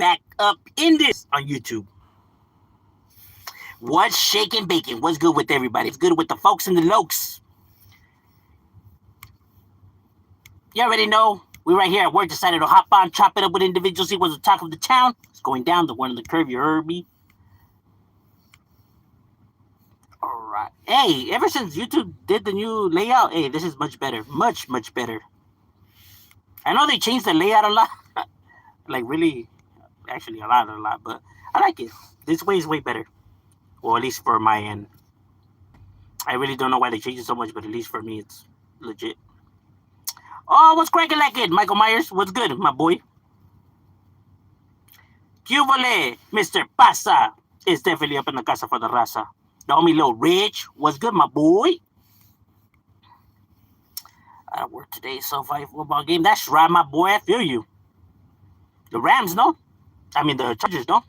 back up in this on YouTube. What's shaking bacon? What's good with everybody? What's good with the folks and the lokes? You already know. We right here at work decided to hop on, chop it up with individuals. See what's the talk of the town. It's going down the one on the curve. You heard me. All right. Hey, ever since YouTube did the new layout, hey, this is much better. Much, much better. I know they changed the layout a lot. Like, really, actually, a lot. But I like it. This way is way better. Well, at least for my end. I really don't know why they changed it so much, but at least for me, it's legit. Oh, what's cracking like it? Michael Myers, what's good, my boy? Cuvole, Mr. Pasa is definitely up in the casa for the raza. The homie Lil Rich, what's good, my boy? I work today, so fight football game. That's right, my boy. I feel you. The Rams, no? I mean, the Chargers, no?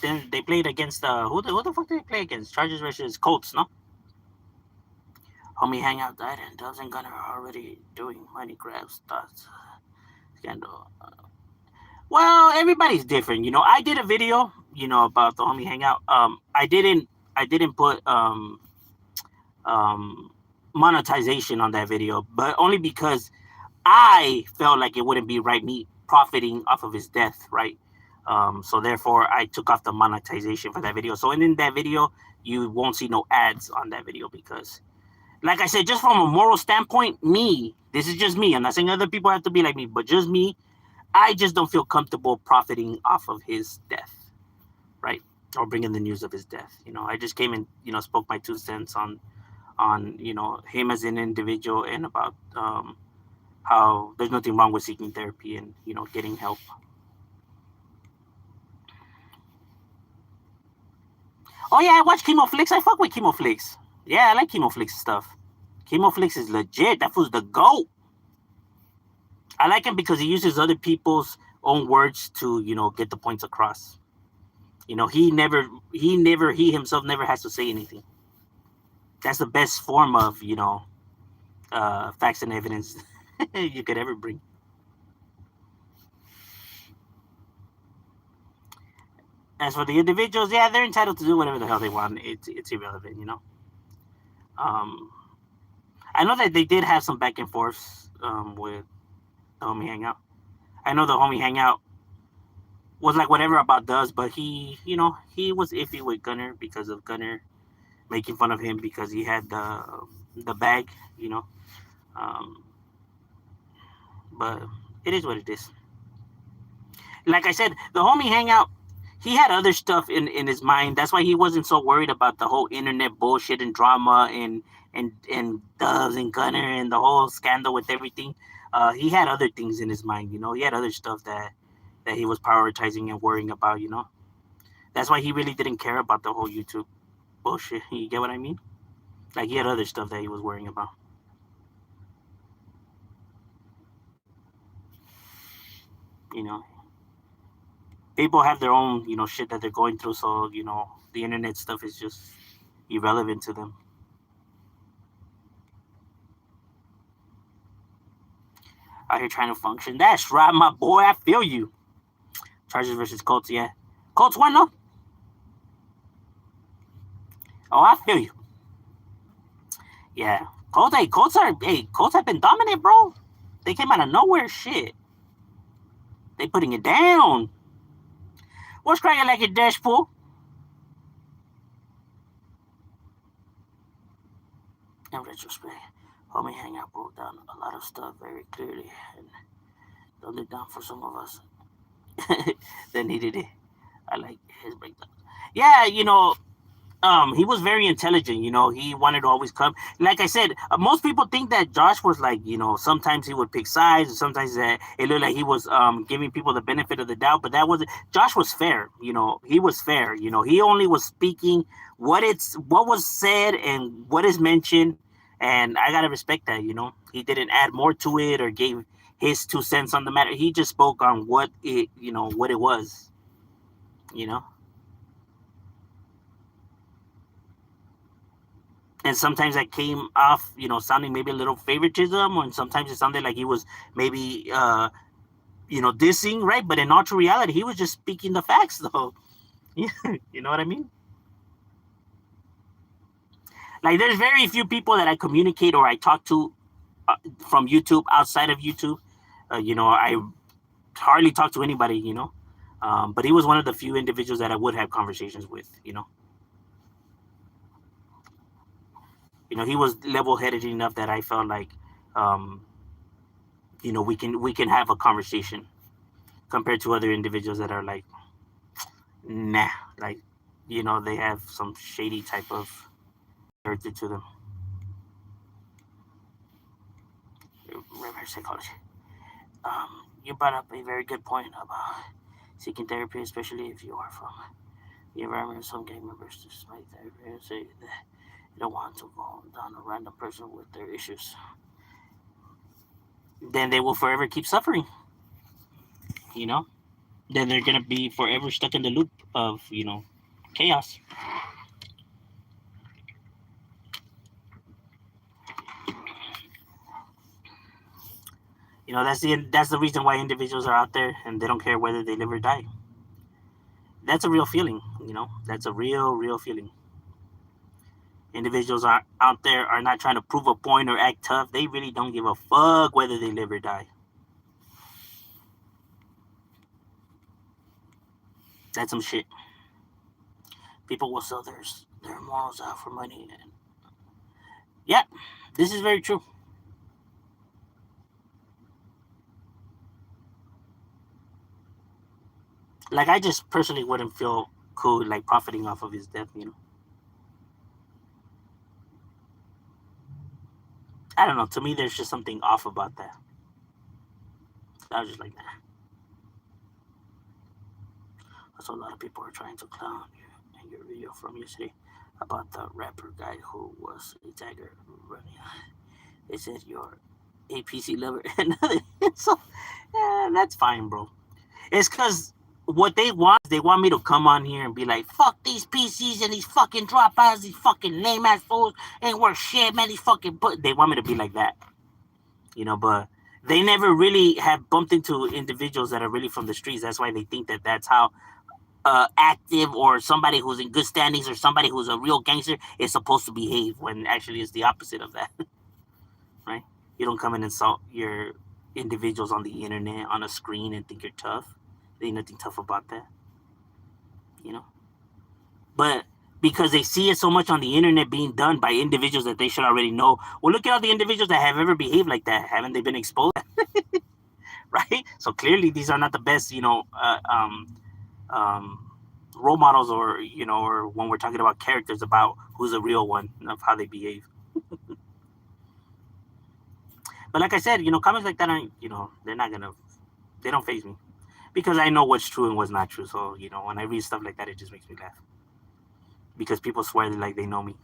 Then they played against who the fuck did they play against? Chargers versus Colts, no? Homie Hangout died and Dubs and Gunner are already doing money grabs thoughts. Scandal. Well, everybody's different. I did a video, about the homie Hangout. I didn't put um monetization on that video, but only because I felt like it wouldn't be right me profiting off of his death, right? So therefore I took off the monetization for that video. So in that video, you won't see no ads on that video because, like I said, just from a moral standpoint, this is just me. I'm not saying other people have to be like me, but just me, I just don't feel comfortable profiting off of his death, right? Or bringing the news of his death. I just came and, spoke my 2 cents on him as an individual and about how there's nothing wrong with seeking therapy and, getting help. Oh yeah, I watch Chemo Flix. I fuck with Chemo Flix. Yeah, I like Chemo Flix stuff. Chemo Flix is legit. That fool's the GOAT. I like him because he uses other people's own words to, get the points across. He himself never has to say anything. That's the best form of, facts and evidence you could ever bring. As for the individuals, yeah, they're entitled to do whatever the hell they want. It's irrelevant, Um, I know that they did have some back and forths with the homie Hangout. I know the homie Hangout was like whatever about Does, but he was iffy with Gunner because of Gunner making fun of him because he had the bag, Um, but it is what it is. Like I said, the homie Hangout, he had other stuff in his mind. That's why he wasn't so worried about the whole internet bullshit and drama and Doves and Gunner and the whole scandal with everything. He had other things in his mind. He had other stuff that he was prioritizing and worrying about. That's why he really didn't care about the whole YouTube bullshit. You get what I mean? Like he had other stuff that he was worrying about. You know, people have their own, shit that they're going through. So, the internet stuff is just irrelevant to them. Out here trying to function. That's right, my boy. I feel you. Chargers versus Colts, yeah. Colts won, no? Oh, I feel you. Yeah. Colts have been dominant, bro. They came out of nowhere, shit. They putting it down. What's cracking like a dash pool? In retrospect, homie Hangout broke down a lot of stuff very clearly and dumbed it down for some of us that needed it. I like his breakdown. Yeah, he was very intelligent. He wanted to always come. Like I said, most people think that Josh was like, sometimes he would pick sides, and sometimes that it looked like he was giving people the benefit of the doubt. But that wasn't. Josh was fair. He was fair. He only was speaking what was said and what is mentioned, and I gotta respect that. He didn't add more to it or gave his 2 cents on the matter. He just spoke on what it was. And sometimes that came off, sounding maybe a little favoritism, or sometimes it sounded like he was maybe, dissing, right? But in all true reality, he was just speaking the facts, though. You know what I mean? Like, there's very few people that I communicate or I talk to from YouTube outside of YouTube. I hardly talk to anybody, but he was one of the few individuals that I would have conversations with, he was level-headed enough that I felt like, we can have a conversation compared to other individuals that are like, nah, like, they have some shady type of character to them. Reverse psychology. You brought up a very good point about seeking therapy, especially if you are from the environment of some gang members. Just like therapy and say that you don't want to go down a random person with their issues. Then they will forever keep suffering. Then they're gonna be forever stuck in the loop of chaos. That's the reason why individuals are out there and they don't care whether they live or die. That's a real feeling. That's a real feeling. Individuals are out there are not trying to prove a point or act tough. They really don't give a fuck whether they live or die. That's some shit. People will sell their morals out for money. And yeah, this is very true. Like, I just personally wouldn't feel cool like profiting off of his death. I don't know. To me, there's just something off about that. I was just like, nah. So a lot of people are trying to clown you in your video from yesterday about the rapper guy who was a tagger running. They said you're a PC lover. So, yeah, that's fine, bro. It's because what they want me to come on here and be like, fuck these PCs and these fucking dropouts, these fucking lame ass fools ain't worth shit, man. These fucking they want me to be like that, but they never really have bumped into individuals that are really from the streets. That's why they think that that's how active or somebody who's in good standings or somebody who's a real gangster is supposed to behave, when actually it's the opposite of that. Right? You don't come and insult your individuals on the internet on a screen and think you're tough. There ain't nothing tough about that. But because they see it so much on the internet being done by individuals that they should already know. Well, look at all the individuals that have ever behaved like that. Haven't they been exposed? Right? So clearly these are not the best, role models, or when we're talking about characters about who's a real one of how they behave. But like I said, comments like that aren't, they don't faze me, because I know what's true and what's not true. So, when I read stuff like that, it just makes me laugh, because people swear like they know me.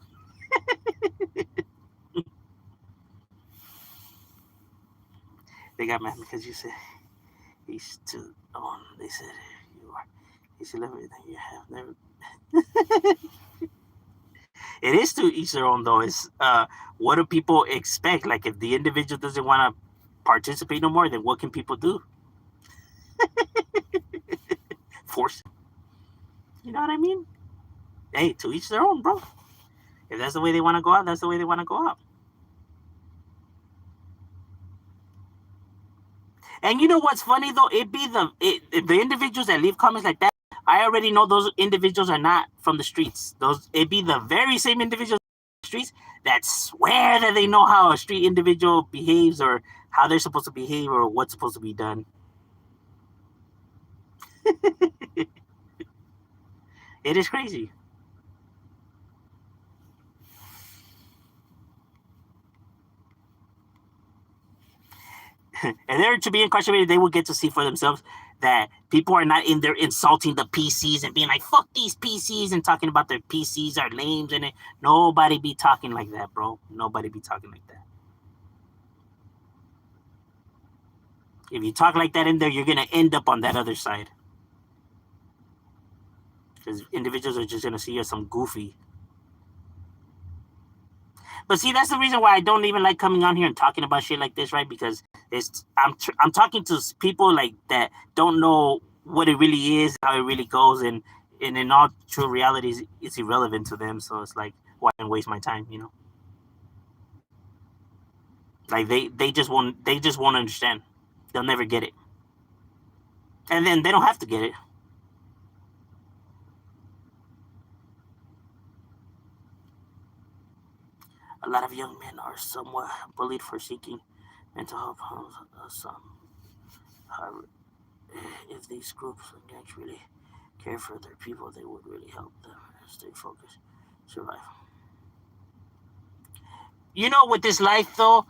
They got mad because you said he's too on. They said you are. You should love everything you have. Never. It is to each their own, though. It's what do people expect? Like, if the individual doesn't want to participate no more, then what can people do? Force. You know what I mean? Hey, to each their own, bro. If that's the way they want to go out, that's the way they want to go out. And you know what's funny though? It be the individuals that leave comments like that. I already know those individuals are not from the streets. It be the very same individuals from the streets that swear that they know how a street individual behaves or how they're supposed to behave or what's supposed to be done. It is crazy. And they're to be incarcerated, they will get to see for themselves that people are not in there insulting the PCs and being like, fuck these PCs and talking about their PCs are lames and it. Nobody be talking like that, bro. Nobody be talking like that. If you talk like that in there, you're going to end up on that other side. Because individuals are just going to see you as some goofy. But see, that's the reason why I don't even like coming on here and talking about shit like this, right? Because I'm talking to people like that don't know what it really is, how it really goes, and in all true realities, it's irrelevant to them. So it's like, why waste my time, you know? Like they just won't understand. They'll never get it, and then they don't have to get it. A lot of young men are somewhat bullied for seeking mental health. Some, however, if these groups and gangs really care for their people, they would really help them stay focused, survive. You know, with this life though,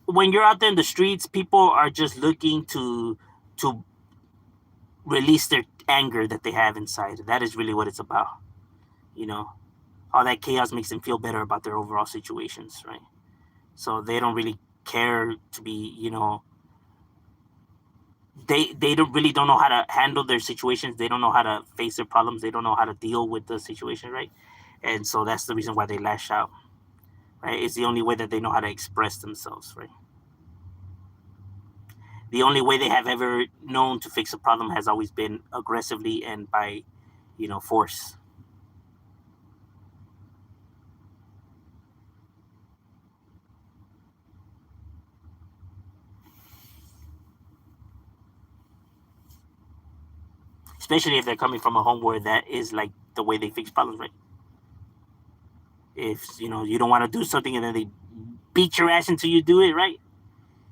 when you're out there in the streets, people are just looking to release their anger that they have inside. That is really what it's about. You know, all that chaos makes them feel better about their overall situations, right? So they don't really care to be, they don't know how to handle their situations. They don't know how to face their problems. They don't know how to deal with the situation, right? And so that's the reason why they lash out, right? It's the only way that they know how to express themselves, right? The only way they have ever known to fix a problem has always been aggressively and by, force. Especially if they're coming from a home where that is like the way they fix problems, right? If you don't want to do something and then they beat your ass until you do it, right?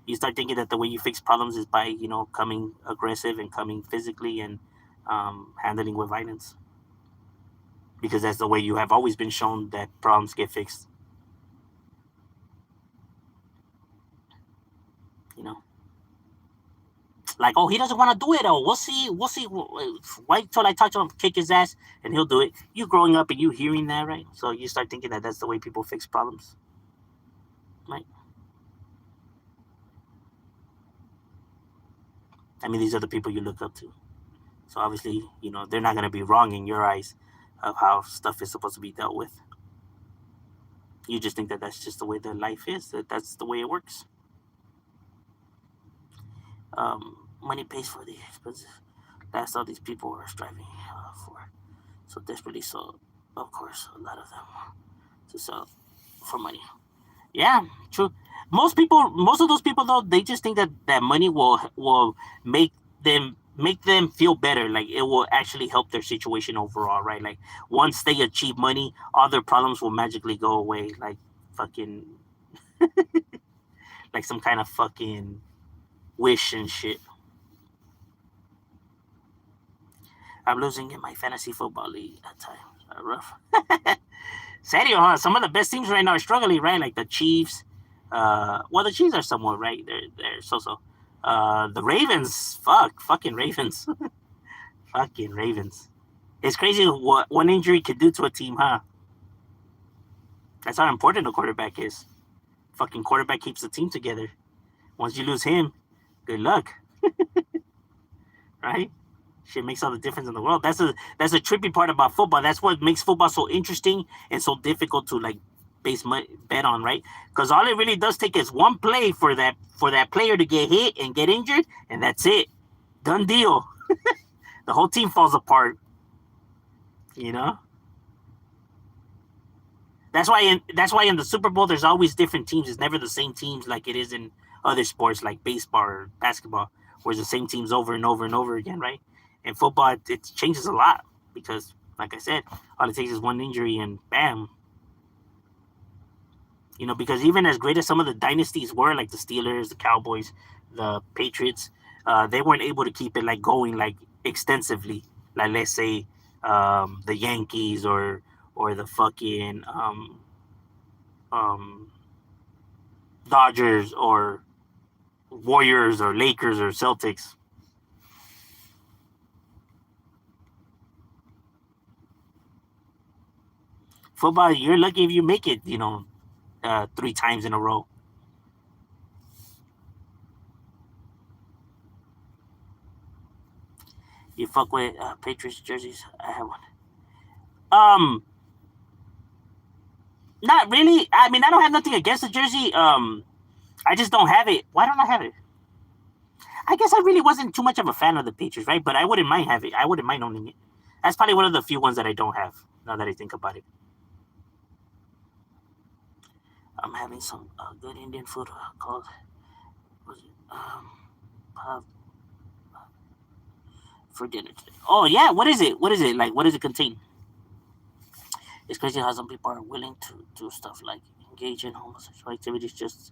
You start thinking that the way you fix problems is by coming aggressive and coming physically and handling with violence, because that's the way you have always been shown that problems get fixed. You know, like, oh, he doesn't want to do it. Oh, we'll see. Wait till I touch him, kick his ass, and he'll do it. You growing up and you hearing that, right? So you start thinking that that's the way people fix problems, right? I mean, these are the people you look up to. So obviously, they're not going to be wrong in your eyes of how stuff is supposed to be dealt with. You just think that that's just the way their life is, that that's the way it works. Money pays for the expenses. That's all these people are striving for. So desperately, so of course, a lot of them to sell for money. Yeah, true. Most of those people though, they just think that money will make them feel better. Like it will actually help their situation overall, right? Like once they achieve money, all their problems will magically go away. Like fucking, like some kind of fucking wish and shit. I'm losing in my fantasy football league at times. Rough. Serio, huh? Some of the best teams right now are struggling, right? Like the Chiefs. Well, the Chiefs are somewhat right. They're so. The Ravens, fucking Ravens, fucking Ravens. It's crazy what one injury could do to a team, huh? That's how important a quarterback is. Fucking quarterback keeps the team together. Once you lose him, good luck, right? Shit makes all the difference in the world. That's a trippy part about football. That's what makes football so interesting and so difficult to like bet on, right? Because all it really does take is one play for that player to get hit and get injured, and that's it. Done deal. The whole team falls apart. You know. That's why in the Super Bowl there's always different teams. It's never the same teams like it is in other sports like baseball or basketball, where it's the same teams over and over and over again, right? In football, it changes a lot because, like I said, all it takes is one injury and bam. Because even as great as some of the dynasties were, like the Steelers, the Cowboys, the Patriots, they weren't able to keep it like going like extensively. Like let's say the Yankees or the fucking um, Dodgers or Warriors or Lakers or Celtics. Football, you're lucky if you make it, 3 times in a row. You fuck with Patriots jerseys? I have one. Um, Not really. I mean, I don't have nothing against the jersey. I just don't have it. Why don't I have it? I guess I really wasn't too much of a fan of the Patriots, right? But I wouldn't mind having. I wouldn't mind owning it. That's probably one of the few ones that I don't have. Now that I think about it, I'm having some good Indian food called was it, uh, for dinner today. Oh yeah, what is it? What is it like? What does it contain? It's crazy how some people are willing to do stuff like engage in homosexual activities just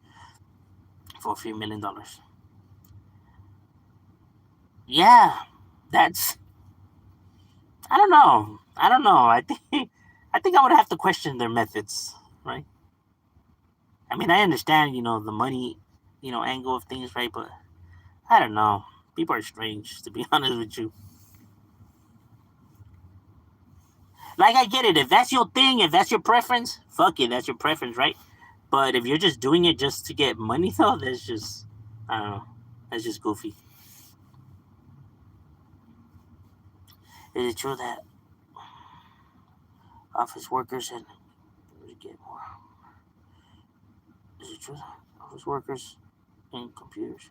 for $3 million. Yeah, that's. I don't know. I don't know. I think. I think I would have to question their methods, right? I mean, I understand, the money, angle of things, right? But I don't know. People are strange, to be honest with you. Like, I get it. If that's your thing, if that's your preference, fuck it. That's your preference, right? But if you're just doing it just to get money, though, that's just, I don't know. That's just goofy. Is it true that office workers and get more? Is it true that office workers and computers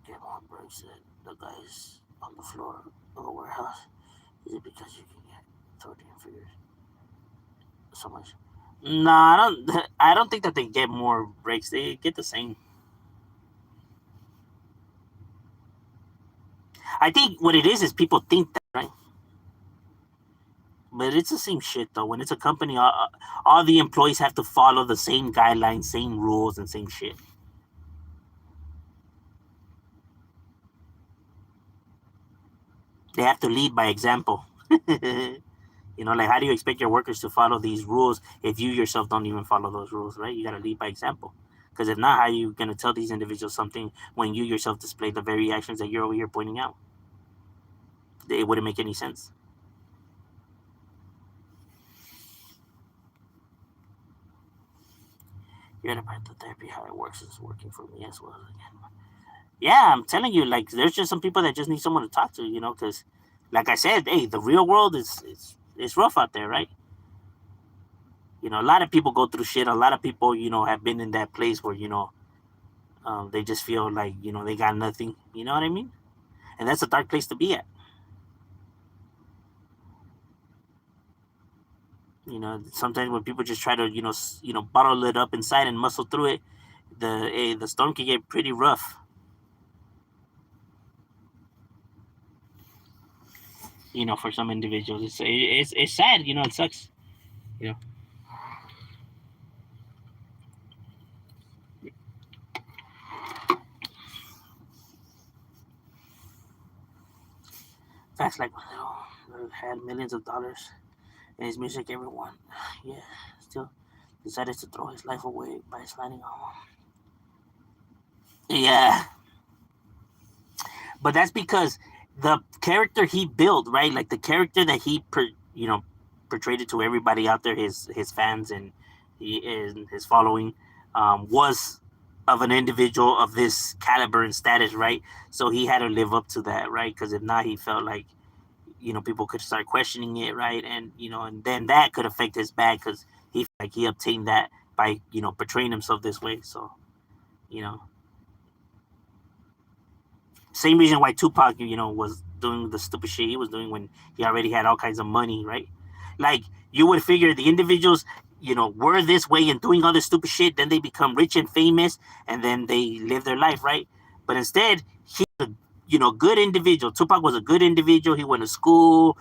get more breaks than the guys on the floor of a warehouse? Is it because you can get 13 figures so much? No, I don't. I don't think that they get more breaks. They get the same. I think what it is people think that, right? But it's the same shit though. When it's a company, all the employees have to follow the same guidelines, same rules, and same shit. They have to lead by example. Like how do you expect your workers to follow these rules if you yourself don't even follow those rules, right? You got to lead by example. Because if not, how are you going to tell these individuals something when you yourself display the very actions that you're over here pointing out? It wouldn't make any sense. You're at about the therapy, how it works is working for me as well again. Yeah, I'm telling you, like, there's just some people that just need someone to talk to, because, like I said, hey, the real world is rough out there, right? A lot of people go through shit. A lot of people, have been in that place where, they just feel like, they got nothing. You know what I mean? And that's a dark place to be at. Sometimes when people just try to, bottle it up inside and muscle through it, the storm can get pretty rough. For some individuals, it's sad. It sucks. You know. Facts like had millions of dollars in his music. Everyone, yeah, still decided to throw his life away by sliding home. Yeah, but that's because the character he built, right? Like the character that portrayed it to everybody out there, his fans and his following, was of an individual of this caliber and status, right? So he had to live up to that, right? Because if not, he felt like people could start questioning it, right? And and then that could affect his bag because he obtained that by portraying himself this way. So you know same reason why Tupac was doing the stupid shit he was doing when he already had all kinds of money, right? Like you would figure the individuals were this way and doing all this stupid shit, then they become rich and famous, and then they live their life, right? But instead, he good individual. Tupac was a good individual. He went to school,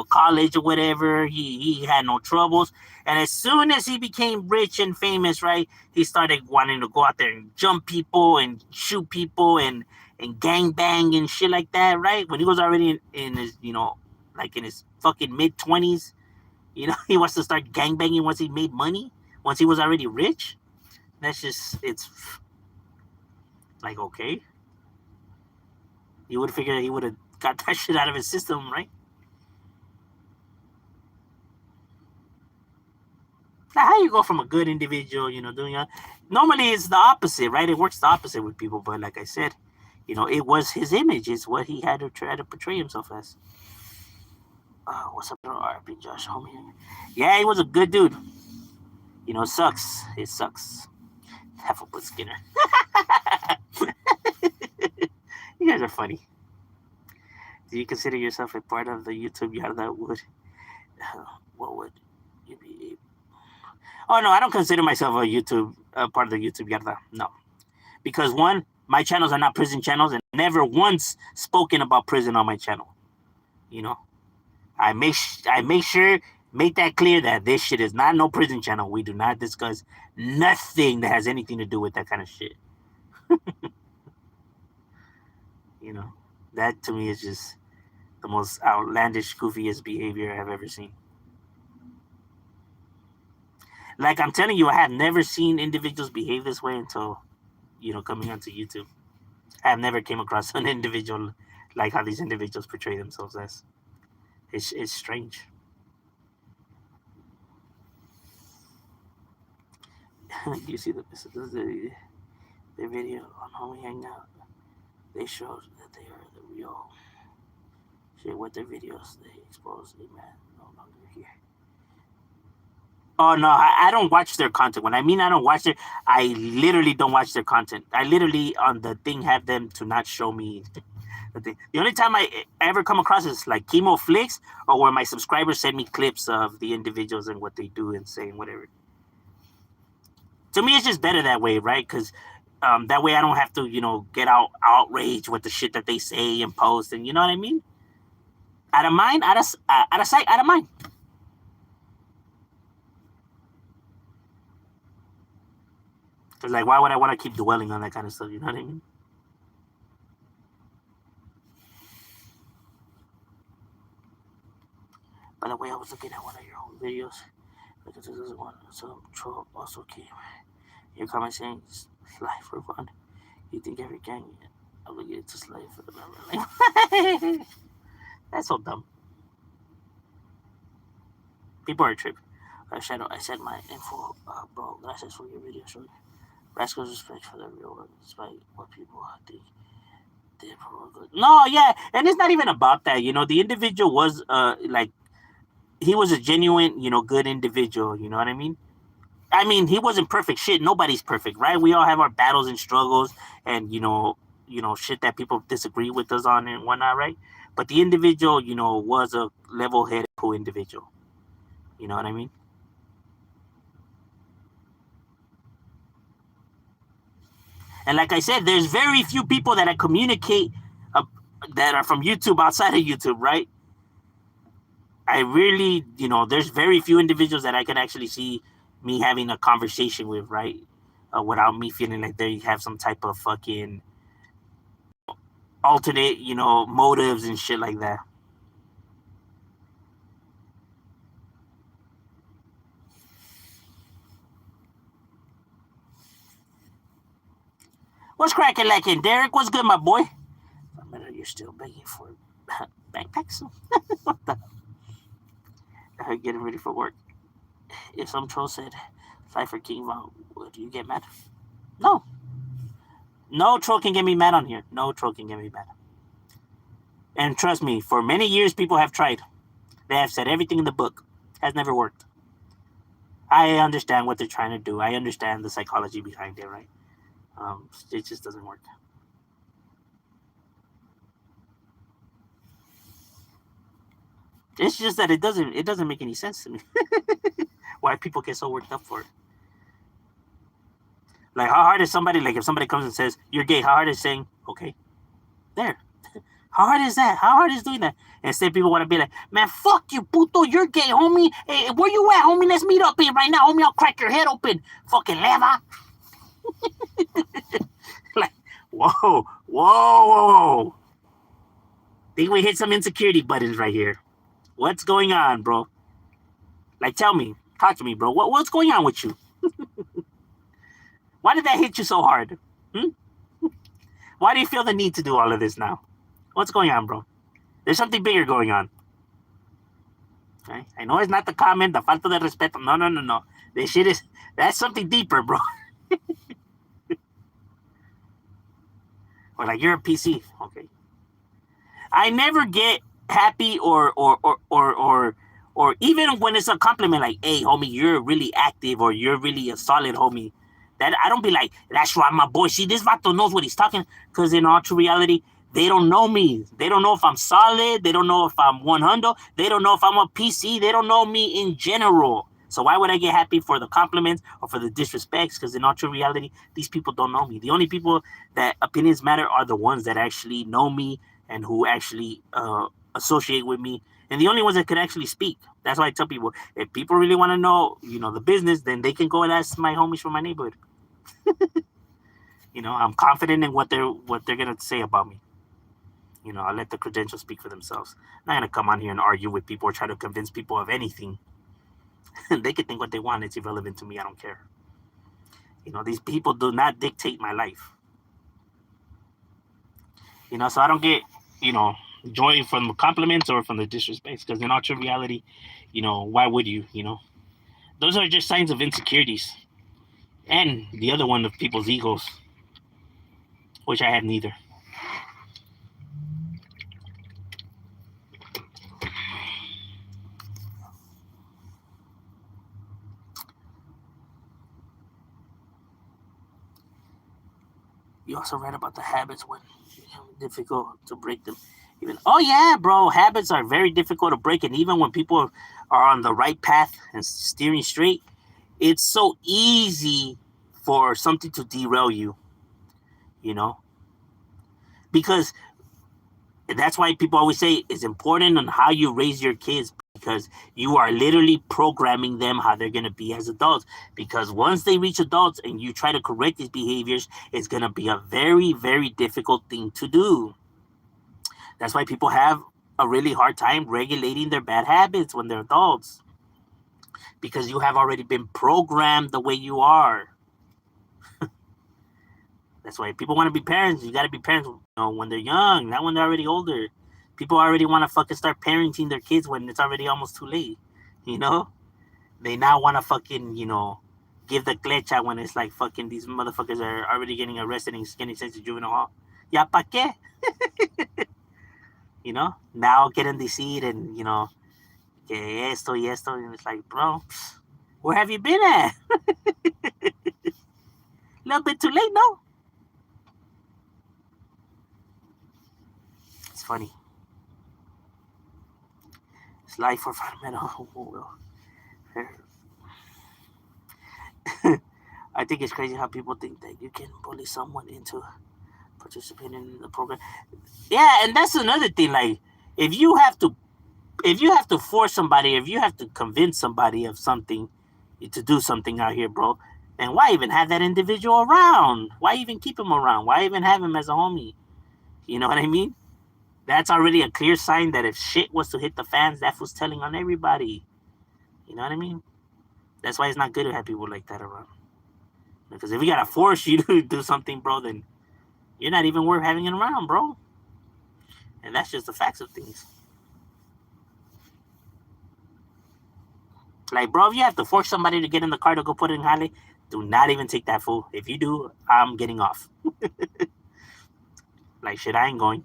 college or whatever. He had no troubles. And as soon as he became rich and famous, right, he started wanting to go out there and jump people and shoot people and gang bang and shit like that, right? When he was already in his, like in his fucking mid-20s, he wants to start gang banging once he made money, once he was already rich. It's like, okay. You would figure he would have got that shit out of his system, right? Now, how you go from a good individual, doing normally it's the opposite, right? It works the opposite with people, but like I said, it was his image. It's what he had to try to portray himself as. What's up, RP Josh, homie? Yeah, he was a good dude. You know, it sucks. It sucks. Hufflepuff Skinner. You guys are funny. Do you consider yourself a part of the YouTube Yarda? What would you be? Oh no, I don't consider myself a YouTube part of the YouTube Yarda. No, because one, my channels are not prison channels, and never once spoken about prison on my channel. You know, I make sure make that clear that this shit is not no prison channel. We do not discuss nothing that has anything to do with that kind of shit. You know, that to me is just the most outlandish, goofiest behavior I've ever seen. Like I'm telling you, I have never seen individuals behave this way until, coming onto YouTube. I have never came across an individual like how these individuals portray themselves as. It's strange. You see the video on Homie Hangout? They showed that they are the real shit with their videos. They expose a man no longer here. Oh no, I don't watch their content. When I mean I don't watch it, I literally don't watch their content. I literally on the thing have them to not show me the thing. The only time I ever come across is like Chemo Flicks or where my subscribers send me clips of the individuals and what they do and say and whatever. To me, it's just better that way, right? Because that way I don't have to, get outraged with the shit that they say and post, and you know what I mean? Out of mind, out of sight, out of mind. Because, like, why would I want to keep dwelling on that kind of stuff? You know what I mean? By the way, I was looking at one of your old videos because this is one. Some troll also came. Your comment saying life for fun. You think every gang obligated to slave for the memory? That's so dumb. People are tripping. Shadow, I said my info, bro. Gracias for your video. Show Rascal's respect for the real one, despite what people think. No, yeah, and it's not even about that. The individual was like he was a genuine, good individual. You know what I mean? I mean, he wasn't perfect. Shit, nobody's perfect, right? We all have our battles and struggles, and shit that people disagree with us on and whatnot, right? But the individual, was a level-headed, cool individual. You know what I mean? And like I said, there's very few people that I communicate that are from YouTube outside of YouTube, right? I really, there's very few individuals that I can actually see me having a conversation with, right? Without me feeling like they have some type of fucking alternate, motives and shit like that. What's cracking, lacking? Derek, what's good, my boy? You're still begging for backpacks? What the? Getting ready for work. If some troll said Cypher King Von, would you get mad? No. No troll can get me mad on here. No troll can get me mad. And trust me, for many years people have tried. They have said everything in the book. Has never worked. I understand what they're trying to do. I understand the psychology behind it, right? It just doesn't work. It's just that it doesn't make any sense to me. Why people get so worked up for it. Like, how hard is somebody, like, if somebody comes and says, you're gay, how hard is saying, okay, there. How hard is that? How hard is doing that? Instead, people want to be like, man, fuck you, puto, you're gay, homie. Hey, where you at, homie? Let's meet up here right now, homie. I'll crack your head open. Fucking leva. Like, whoa. Think we hit some insecurity buttons right here. What's going on, bro? Like, tell me. Talk to me, bro. What's going on with you? Why did that hit you so hard? Why do you feel the need to do all of this now? What's going on, bro? There's something bigger going on. Okay? I know it's not the comment, the falta de respeto. No. This shit that's something deeper, bro. Or like, you're a PC. Okay. I never get happy or or even when it's a compliment, like, "Hey, homie, you're really active," or "You're really a solid homie." That I don't be like, "That's right, my boy. See, this vato knows what he's talking." Because in all true reality, they don't know me. They don't know if I'm solid. They don't know if I'm 100. They don't know if I'm a PC. They don't know me in general. So why would I get happy for the compliments or for the disrespects? Because in all true reality, these people don't know me. The only people that opinions matter are the ones that actually know me and who actually associate with me, and the only ones that could actually speak. That's why I tell people, if people really want to know, the business, then they can go and ask my homies from my neighborhood. I'm confident in what they're gonna say about me. I'll let the credentials speak for themselves. I'm not gonna come on here and argue with people or try to convince people of anything. They can think what they want. It's irrelevant to me. I don't care. These people do not dictate my life. So I don't get, you know, joy from the compliments or from the disrespects, because in all true reality, why would you? Those are just signs of insecurities, and the other one of people's egos, which I have neither. You also read about the habits when difficult to break them. Even oh yeah, bro, habits are very difficult to break, and even when people are on the right path and steering straight, it's so easy for something to derail you. You know, because that's why people always say it's important on how you raise your kids, because you are literally programming them how they're going to be as adults, because once they reach adults and you try to correct these behaviors, it's going to be a very, very difficult thing to do. That's why people have a really hard time regulating their bad habits when they're adults, because you have already been programmed the way you are. That's why people want to be parents. You got to be parents, when they're young, not when they're already older. People already want to fucking start parenting their kids when it's already almost too late. You know, they now want to fucking give the clecha when it's like fucking these motherfuckers are already getting arrested and getting sent to juvenile hall. Ya pa qué? Now getting the seed and que esto y esto, and it's like, bro, where have you been at? A little bit too late, no? It's funny. It's life for fundamental. I think it's crazy how people think that you can bully someone into participating in the program. Yeah, and that's another thing. Like, if you have to, if you have to force somebody, if you have to convince somebody of something to do something out here, bro, then why even have that individual around? Why even keep him around? Why even have him as a homie? You know what I mean? That's already a clear sign that if shit was to hit the fans, that was telling on everybody. You know what I mean? That's why it's not good to have people like that around. Because if we gotta force you to do something, bro, then you're not even worth having it around, bro. And that's just the facts of things. Like, bro, if you have to force somebody to get in the car to go put it in Halle, do not even take that fool. If you do, I'm getting off. Like, shit, I ain't going.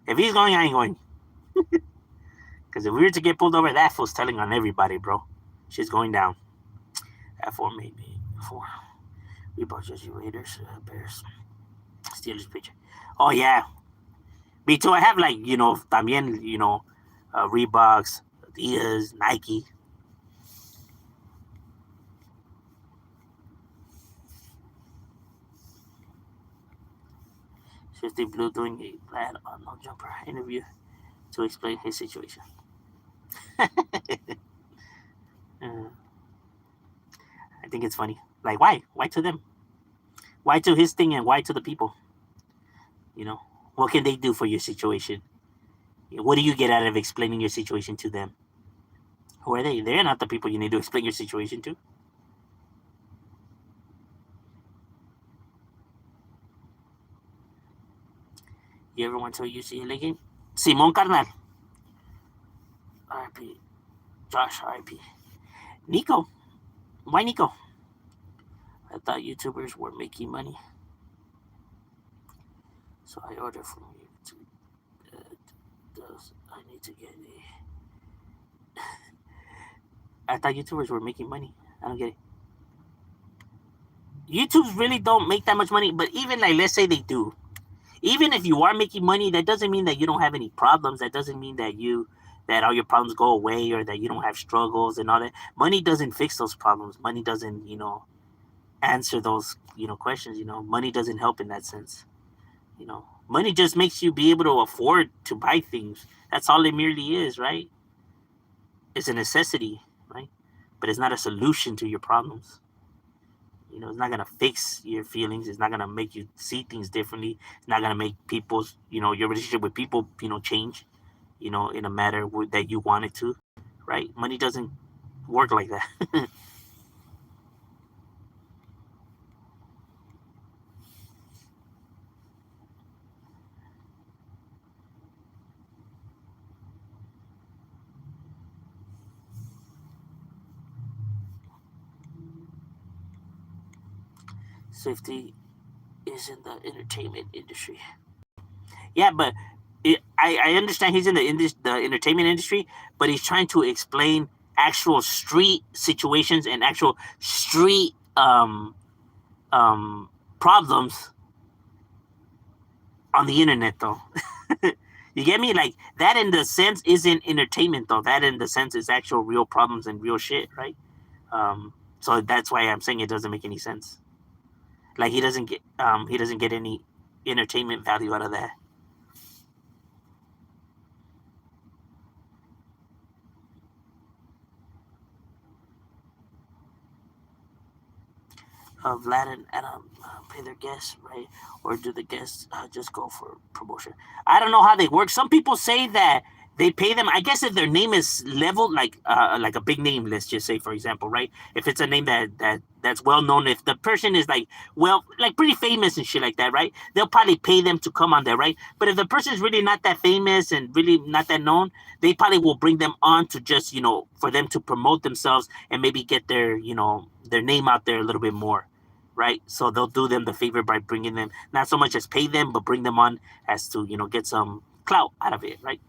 If he's going, I ain't going. Because if we were to get pulled over, that fool's telling on everybody, bro. Shit's going down. At 4, maybe. 4. We both just Raiders, Bears, Steelers picture. Oh, yeah. Me too. I have, like, también, Reeboks, Adidas, Nike. 50 Blue doing a plaid on no jumper interview to explain his situation. uh, I think it's funny. Like, why? Why to them? Why to his thing and why to the people? What can they do for your situation? What do you get out of explaining your situation to them? Who are they? They're not the people you need to explain your situation to. You ever went to a UCLA game? Simon Carnal. RIP. Josh, RIP. Nico. Why Nico? I thought YouTubers were making money. So I ordered from you to does I need to get a I thought YouTubers were making money. I don't get it. YouTubes really don't make that much money, but even like let's say they do. Even if you are making money, that doesn't mean that you don't have any problems. That doesn't mean that all your problems go away or that you don't have struggles and all that. Money doesn't fix those problems. Money doesn't, answer those, questions. Money doesn't help in that sense. Money just makes you be able to afford to buy things. That's all it merely is, right? It's a necessity, right? But it's not a solution to your problems. It's not gonna fix your feelings. It's not gonna make you see things differently. It's not gonna make people's, your relationship with people, change, in a matter that you want it to, right? Money doesn't work like that. Safety is in the entertainment industry. Yeah, but I understand he's in the entertainment industry, but he's trying to explain actual street situations and actual street um problems on the internet though. You get me? Like that in the sense isn't entertainment though. That in the sense is actual real problems and real shit, right? So that's why I'm saying it doesn't make any sense. Like he doesn't get any entertainment value out of that. Vlad and Adam pay their guests, right? Or do the guests just go for promotion? I don't know how they work. Some people say that they pay them. I guess if their name is leveled, like a big name, let's just say, for example, right? If it's a name that's well known, if the person is like pretty famous and shit like that, right? They'll probably pay them to come on there, right? But if the person is really not that famous and really not that known, they probably will bring them on to just for them to promote themselves and maybe get their name out there a little bit more, right? So they'll do them the favor by bringing them, not so much as pay them, but bring them on as to get some clout out of it, right?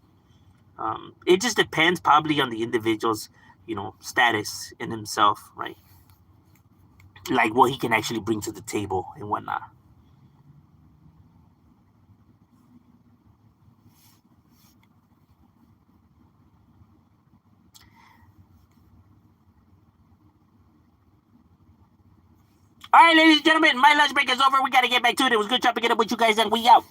It just depends probably on the individual's status in himself, right? Like what he can actually bring to the table and whatnot. All right, ladies and gentlemen, my lunch break is over. We got to get back to it. It was good chopping it up with you guys, and we out.